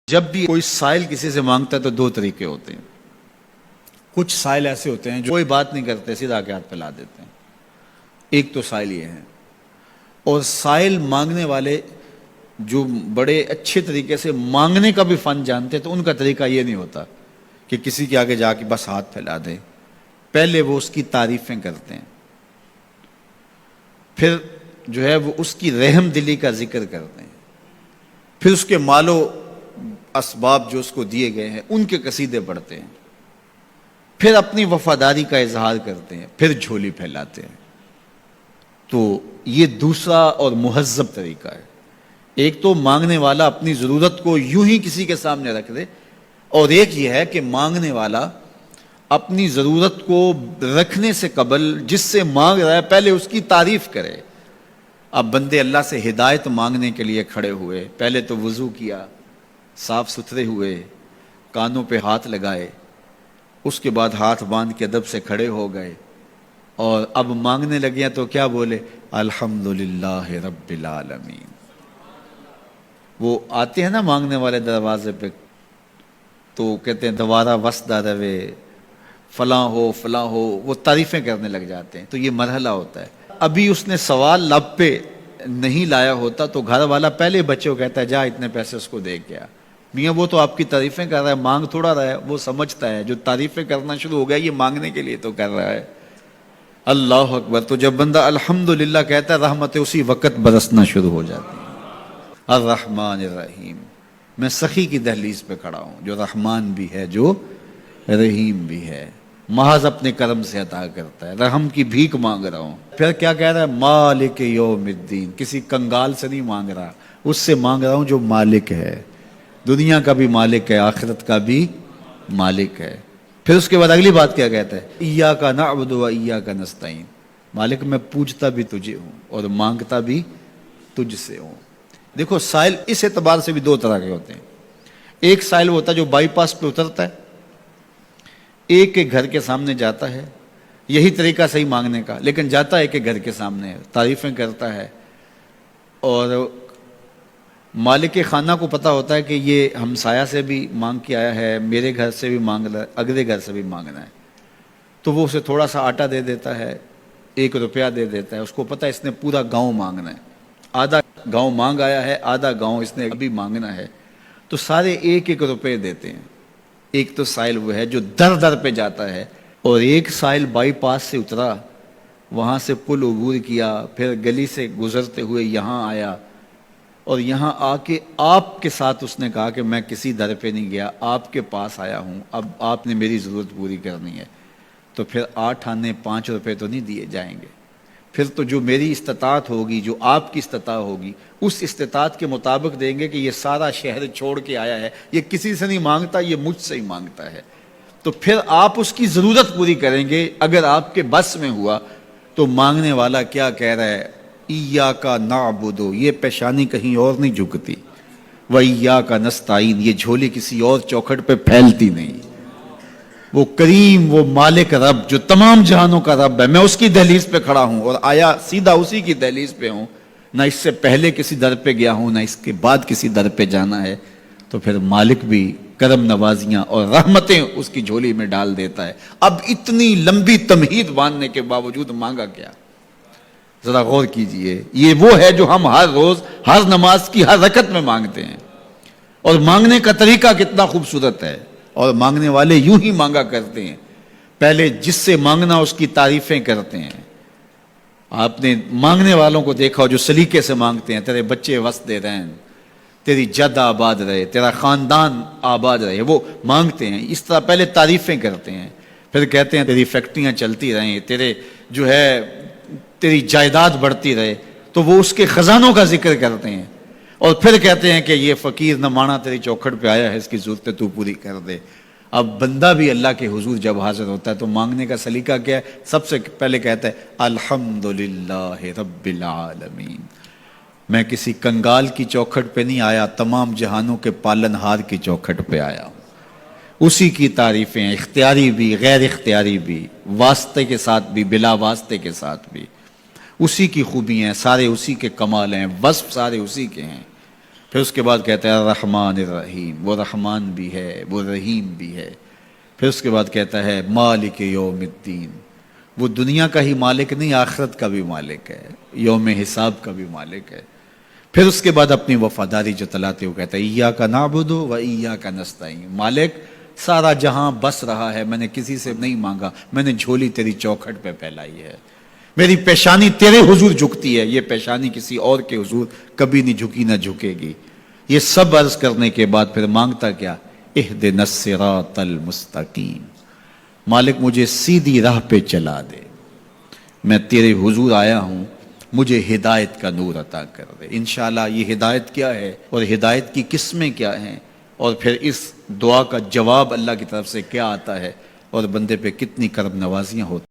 جب بھی کوئی سائل کسی سے مانگتا ہے تو دو طریقے ہوتے ہیں۔ کچھ سائل ایسے ہوتے ہیں جو کوئی بات نہیں کرتے، سیدھا کے ہاتھ پھیلا دیتے ہیں۔ ایک تو سائل یہ ہے، اور سائل مانگنے والے جو بڑے اچھے طریقے سے مانگنے کا بھی فن جانتے ہیں تو ان کا طریقہ یہ نہیں ہوتا کہ کسی کے آگے جا کے بس ہاتھ پھیلا دیں، پہلے وہ اس کی تعریفیں کرتے ہیں، پھر جو ہے وہ اس کی رحم دلی کا ذکر کرتے ہیں، پھر اس کے مال و اسباب جو اس کو دیے گئے ہیں ان کے قصیدے پڑھتے ہیں، پھر اپنی وفاداری کا اظہار کرتے ہیں، پھر جھولی پھیلاتے ہیں۔ تو یہ دوسرا اور مہذب طریقہ ہے۔ ایک تو مانگنے والا اپنی ضرورت کو یوں ہی کسی کے سامنے رکھ دے، اور ایک یہ ہے کہ مانگنے والا اپنی ضرورت کو رکھنے سے قبل جس سے مانگ رہا ہے پہلے اس کی تعریف کرے۔ اب بندے اللہ سے ہدایت مانگنے کے لیے کھڑے ہوئے، پہلے تو وضو کیا، صاف ستھرے ہوئے، کانوں پہ ہاتھ لگائے، اس کے بعد ہاتھ باندھ کے ادب سے کھڑے ہو گئے، اور اب مانگنے لگے تو کیا بولے؟ الحمدللہ رب العالمین۔ وہ آتے ہیں نا مانگنے والے دروازے پہ تو کہتے ہیں دوبارہ وسدہ روے، فلاں ہو فلاں ہو، وہ تعریفیں کرنے لگ جاتے ہیں۔ تو یہ مرحلہ ہوتا ہے۔ ابھی اس نے سوال لب پہ نہیں لایا ہوتا تو گھر والا پہلے بچے کو کہتا ہے جا اتنے پیسے اس کو دے گیا۔ میاں وہ تو آپ کی تعریفیں کر رہا ہے، مانگ تھوڑا رہا ہے، وہ سمجھتا ہے جو تعریفیں کرنا شروع ہو گیا یہ مانگنے کے لیے تو کر رہا ہے۔ اللہ اکبر۔ تو جب بندہ الحمدللہ کہتا ہے رحمتیں اسی وقت برسنا شروع ہو جاتی ہیں۔ الرحمن الرحیم۔ میں سخی کی دہلیز پہ کھڑا ہوں جو رحمان بھی ہے جو رحیم بھی ہے، محض اپنے کرم سے عطا کرتا ہے، رحم کی بھیک مانگ رہا ہوں۔ پھر کیا کہہ رہا ہے؟ مالک یوم الدین۔ کسی کنگال سے نہیں مانگ رہا، اس سے مانگ رہا ہوں جو مالک ہے، دنیا کا بھی مالک ہے، آخرت کا بھی مالک ہے۔ پھر اس کے بعد اگلی بات کیا کہتا ہے؟ ایاک نعبد و ایاک نستعین۔ مالک میں پوجتا بھی تجھے ہوں اور مانگتا بھی تجھ سے ہوں۔ دیکھو سائل اس اعتبار سے بھی دو طرح کے ہوتے ہیں۔ ایک سائل ہوتا ہے جو بائی پاس پہ اترتا ہے، ایک کے گھر کے سامنے جاتا ہے، یہی طریقہ صحیح مانگنے کا، لیکن جاتا ہے کہ گھر کے سامنے ہے، تعریفیں کرتا ہے، اور مالک خانہ کو پتہ ہوتا ہے کہ یہ ہمسایہ سے بھی مانگ کے آیا ہے، میرے گھر سے بھی مانگ رہا ہے، اگلے گھر سے بھی مانگنا ہے، تو وہ اسے تھوڑا سا آٹا دے دیتا ہے، 1 روپیہ دے دیتا ہے۔ اس کو پتہ ہے اس نے پورا گاؤں مانگنا ہے، آدھا گاؤں مانگ آیا ہے، آدھا گاؤں اس نے ابھی مانگنا ہے، تو سارے 1 روپے دیتے ہیں۔ ایک تو سائل وہ ہے جو در در پہ جاتا ہے، اور ایک سائل بائی پاس سے اترا، وہاں سے پل عبور کیا، پھر گلی سے گزرتے ہوئے یہاں آیا، اور یہاں آ کے آپ کے ساتھ اس نے کہا کہ میں کسی در پہ نہیں گیا، آپ کے پاس آیا ہوں، اب آپ نے میری ضرورت پوری کرنی ہے، تو پھر 8 آنے 5 روپے تو نہیں دیے جائیں گے، پھر تو جو میری استطاعت ہوگی، جو آپ کی استطاعت ہوگی، اس استطاعت کے مطابق دیں گے کہ یہ سارا شہر چھوڑ کے آیا ہے، یہ کسی سے نہیں مانگتا، یہ مجھ سے ہی مانگتا ہے، تو پھر آپ اس کی ضرورت پوری کریں گے۔ اگر آپ کے بس میں ہوا تو مانگنے والا کیا کہہ رہا ہے؟ ایاک نعبد، یہ پیشانی کہیں اور نہیں جھکتی، وایاک نستعین، یہ جھولی کسی اور چوکھٹ پہ پھیلتی نہیں۔ وہ کریم، وہ مالک رب جو تمام جہانوں کا رب ہے، میں اس کی دہلیز پہ کھڑا ہوں اور آیا سیدھا اسی کی دہلیز پہ ہوں، نہ اس سے پہلے کسی در پہ گیا ہوں، نہ اس کے بعد کسی در پہ جانا ہے، تو پھر مالک بھی کرم نوازیاں اور رحمتیں اس کی جھولی میں ڈال دیتا ہے۔ اب اتنی لمبی تمہید باندھنے کے باوجود مانگا کیا؟ ذرا غور کیجئے۔ یہ وہ ہے جو ہم ہر روز ہر نماز کی ہر رکعت میں مانگتے ہیں، اور مانگنے کا طریقہ کتنا خوبصورت ہے، اور مانگنے والے یوں ہی مانگا کرتے ہیں۔ پہلے جس سے مانگنا اس کی تعریفیں کرتے ہیں۔ آپ نے مانگنے والوں کو دیکھا ہو جو سلیقے سے مانگتے ہیں، تیرے بچے وسدے رہیں، تیری جد آباد رہے، تیرا خاندان آباد رہے، وہ مانگتے ہیں، اس طرح پہلے تعریفیں کرتے ہیں، پھر کہتے ہیں تیری فیکٹریاں چلتی رہیں، تیرے جو ہے تیری جائیداد بڑھتی رہے، تو وہ اس کے خزانوں کا ذکر کرتے ہیں، اور پھر کہتے ہیں کہ یہ فقیر نہ مانا تیری چوکھٹ پہ آیا ہے، اس کی ضرورتیں تو پوری کر دے۔ اب بندہ بھی اللہ کے حضور جب حاضر ہوتا ہے تو مانگنے کا سلیقہ کیا ہے؟ سب سے پہلے کہتا ہے الحمدللہ رب العالمین۔ میں کسی کنگال کی چوکھٹ پہ نہیں آیا، تمام جہانوں کے پالن ہار کی چوکھٹ پہ آیا ہوں۔ اسی کی تعریفیں اختیاری بھی غیر اختیاری بھی، واسطے کے ساتھ بھی بلا واسطے کے ساتھ بھی، اسی کی خوبیاں ہیں، سارے اسی کے کمال ہیں، وصف سارے اسی کے ہیں۔ پھر اس کے بعد کہتا ہے الرحمن الرحیم، وہ رحمان بھی ہے وہ رحیم بھی ہے۔ پھر اس کے بعد کہتا ہے مالک یوم الدین، وہ دنیا کا ہی مالک نہیں، آخرت کا بھی مالک ہے، یوم حساب کا بھی مالک ہے۔ پھر اس کے بعد اپنی وفاداری جتلاتے ہوئے کہتا ہے ایاک نعبد و ایاک نستعین، مالک سارا جہاں بس رہا ہے، میں نے کسی سے نہیں مانگا، میں نے جھولی تیری چوکھٹ پہ پھیلائی ہے، میری پیشانی تیرے حضور جھکتی ہے، یہ پیشانی کسی اور کے حضور کبھی نہیں جھکی نہ جھکے گی۔ یہ سب عرض کرنے کے بعد پھر مانگتا کیا؟ اہدنا الصراط المستقیم، مالک مجھے سیدھی راہ پہ چلا دے، میں تیرے حضور آیا ہوں، مجھے ہدایت کا نور عطا کر دے۔ انشاءاللہ یہ ہدایت کیا ہے اور ہدایت کی قسمیں کیا ہیں، اور پھر اس دعا کا جواب اللہ کی طرف سے کیا آتا ہے، اور بندے پہ کتنی کرم نوازیاں ہوتی ہیں۔